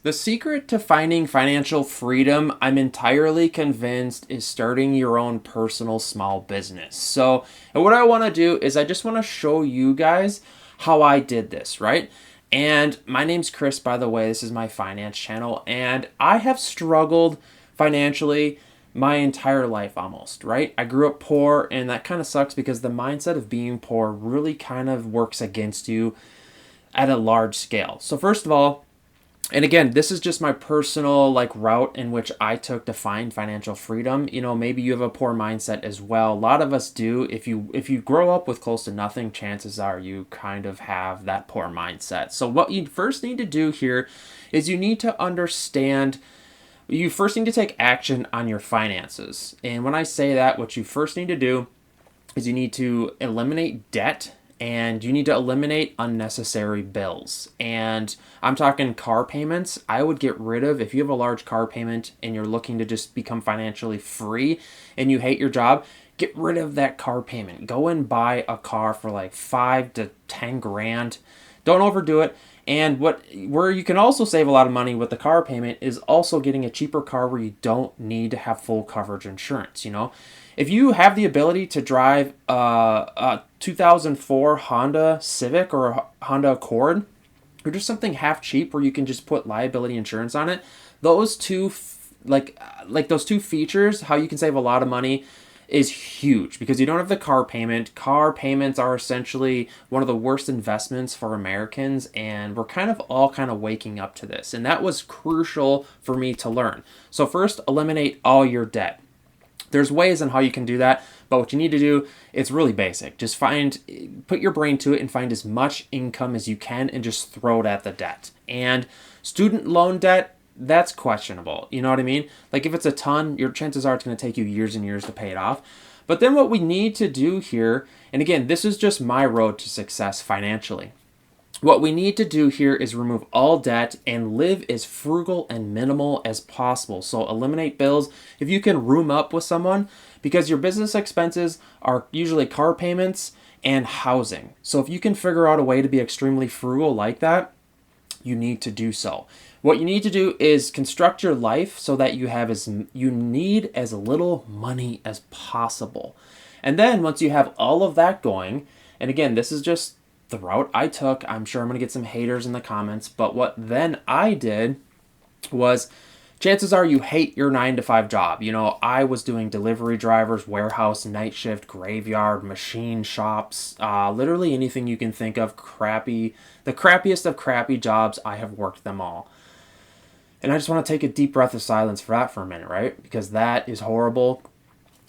The secret to finding financial freedom, I'm entirely convinced, is starting your own personal small business. So, and what I want to do is I just want to show you guys how I did this, right? And my name's Chris, by the way. This is my finance channel, and I have struggled financially my entire life almost, right? I grew up poor, and that kind of sucks because the mindset of being poor really kind of works against you at a large scale. So, first of all, and again, this is just my personal route in which I took to find financial freedom. Maybe you have a poor mindset as well. A lot of us do. If you grow up with close to nothing, chances are you kind of have that poor mindset. So what you first need to do here is you first need to take action on your finances. And when I say that, what you first need to do is you need to eliminate debt and you need to eliminate unnecessary bills. And I'm talking car payments. I would get rid of, if you have a large car payment and you're looking to just become financially free and you hate your job, get rid of that car payment. Go and buy a car for like 5 to 10 grand. Don't overdo it. And where you can also save a lot of money with the car payment is also getting a cheaper car where you don't need to have full coverage insurance. If you have the ability to drive a 2004 Honda Civic or a Honda Accord, or just something half cheap where you can just put liability insurance on it, those two those two features, how you can save a lot of money, is huge because you don't have the car payment. Car payments are essentially one of the worst investments for Americans, and we're all waking up to this. And that was crucial for me to learn. So first, eliminate all your debt. There's ways on how you can do that, but what you need to do, it's really basic. Just put your brain to it and find as much income as you can and just throw it at the debt. And student loan debt, that's questionable. You know what I mean? Like if it's a ton, your chances are it's going to take you years and years to pay it off. But then what we need to do here, and again, this is just my road to success financially. What we need to do here is remove all debt and live as frugal and minimal as possible. So eliminate bills. If you can room up with someone, because your business expenses are usually car payments and housing. So if you can figure out a way to be extremely frugal like that, you need to do so. What you need to do is construct your life so that you need as little money as possible. And then once you have all of that going, and again, this is just the route I took. I'm sure I'm going to get some haters in the comments, but what then I did was, chances are you hate your 9 to 5 job. I was doing delivery drivers, warehouse, night shift, graveyard, machine shops, literally anything you can think of, the crappiest of crappy jobs. I have worked them all. And I just want to take a deep breath of silence for that for a minute, right? Because that is horrible.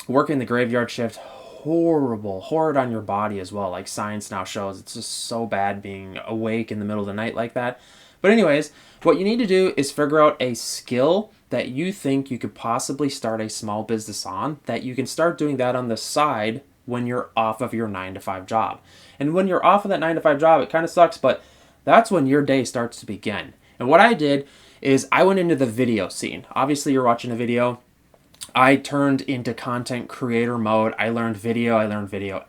Working the graveyard shift, horrid on your body as well. Like science now shows, it's just so bad being awake in the middle of the night like that. But anyways, what you need to do is figure out a skill that you think you could possibly start a small business on, that you can start doing that on the side when you're off of your 9 to 5 job. And when you're off of that 9 to 5 job, it kind of sucks, but that's when your day starts to begin. And what I did is I went into the video scene. Obviously, you're watching a video. I turned into content creator mode. I learned video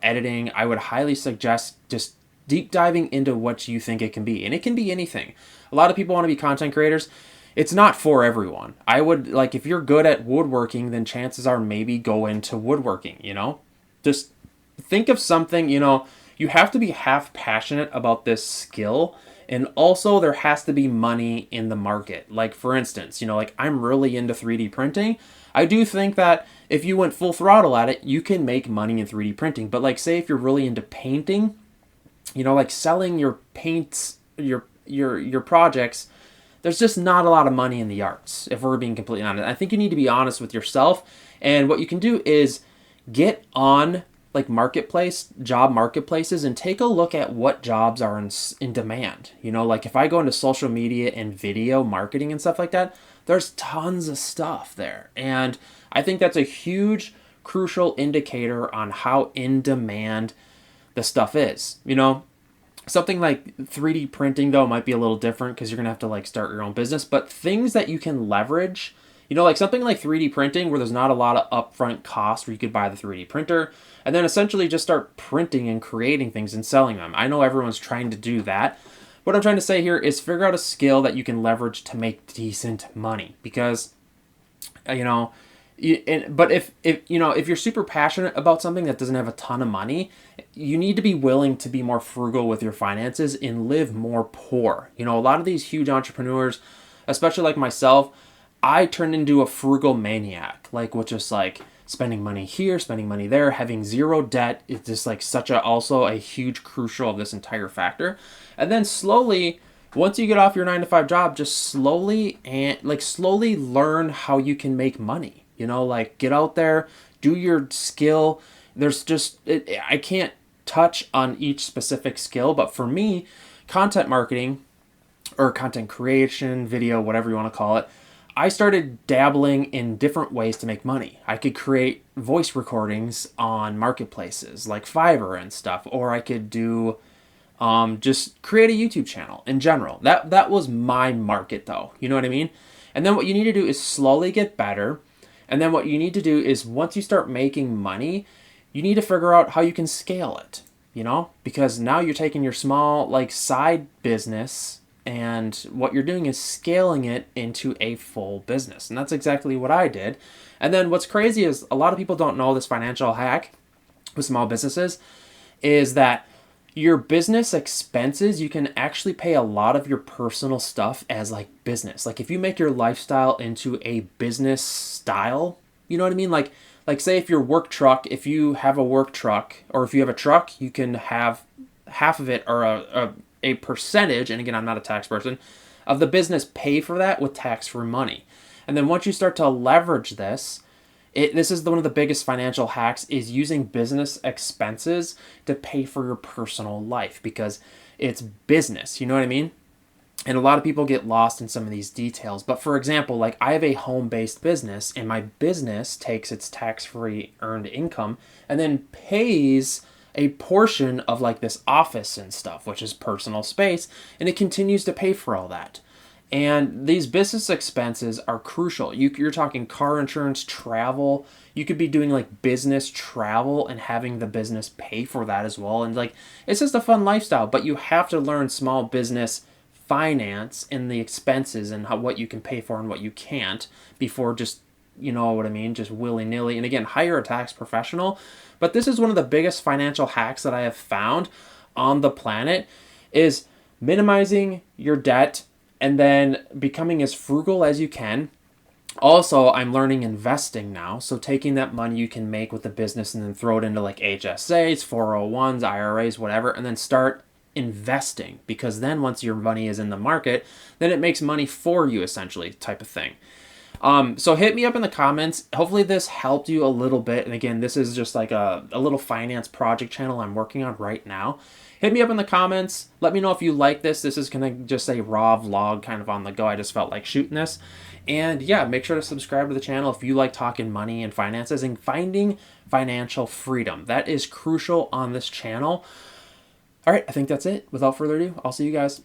editing. I would highly suggest just deep diving into what you think it can be. And it can be anything. A lot of people want to be content creators. It's not for everyone. I would, if you're good at woodworking, then chances are maybe go into woodworking, Just think of something, you have to be half passionate about this skill. And also there has to be money in the market. Like for instance, I'm really into 3D printing. I do think that if you went full throttle at it, you can make money in 3D printing. But say if you're really into painting, selling your paints, your projects, there's just not a lot of money in the arts, if we're being completely honest. I think you need to be honest with yourself. And what you can do is get on job marketplaces and take a look at what jobs are in demand. If I go into social media and video marketing and stuff like that, there's tons of stuff there. And I think that's a huge, crucial indicator on how in demand the stuff is. Something like 3D printing, though, might be a little different because you're going to have to start your own business. But things that you can leverage, something like 3D printing where there's not a lot of upfront cost where you could buy the 3D printer and then essentially just start printing and creating things and selling them. I know everyone's trying to do that. what I'm trying to say here is figure out a skill that you can leverage to make decent money, because you know, but if you're super passionate about something that doesn't have a ton of money, you need to be willing to be more frugal with your finances and live more poor. A lot of these huge entrepreneurs, especially like myself, I turned into a frugal maniac, like with just like spending money here, spending money there, having zero debt. It's just like also a huge crucial of this entire factor. And then slowly, once you get off your 9 to 5 job, just slowly learn how you can make money. Like get out there, do your skill. I can't touch on each specific skill, but for me, content marketing or content creation, video, whatever you want to call it, I started dabbling in different ways to make money. I could create voice recordings on marketplaces like Fiverr and stuff, or I could do just create a YouTube channel in general. That was my market though. You know what I mean? And then what you need to do is slowly get better. And then what you need to do is once you start making money, you need to figure out how you can scale it, because now you're taking your small like side business and what you're doing is scaling it into a full business. And that's exactly what I did. And then what's crazy is a lot of people don't know this financial hack with small businesses is that your business expenses, you can actually pay a lot of your personal stuff as like business. Like if you make your lifestyle into a business style, you know what I mean? Like say if you have a work truck, or if you have a truck, you can have half of it or a percentage, and again, I'm not a tax person, of the business pay for that with tax-free money. And then once you start to leverage this, this is one of the biggest financial hacks, is using business expenses to pay for your personal life, because it's business, you know what I mean? And a lot of people get lost in some of these details. But for example, like I have a home-based business, and my business takes its tax-free earned income and then pays a portion of like this office and stuff, which is personal space, and it continues to pay for all that. And these business expenses are crucial. You're talking car insurance, travel. You could be doing like business travel and having the business pay for that as well. And like, it's just a fun lifestyle, but you have to learn small business finance and the expenses and what you can pay for and what you can't before just, you know what I mean, just willy-nilly. And again, hire a tax professional. But this is one of the biggest financial hacks that I have found on the planet, is minimizing your debt and then becoming as frugal as you can. Also, I'm learning investing now. So taking that money you can make with the business and then throw it into like HSAs, 401s, IRAs, whatever, and then start investing, because then once your money is in the market, then it makes money for you essentially, type of thing. So hit me up in the comments. Hopefully this helped you a little bit. And again, this is just like a little finance project channel I'm working on right now. Hit me up in the comments. Let me know if you like this. This is going to just a raw vlog kind of on the go. I just felt like shooting this. And yeah, make sure to subscribe to the channel if you like talking money and finances and finding financial freedom. That is crucial on this channel. All right, I think that's it. Without further ado, I'll see you guys.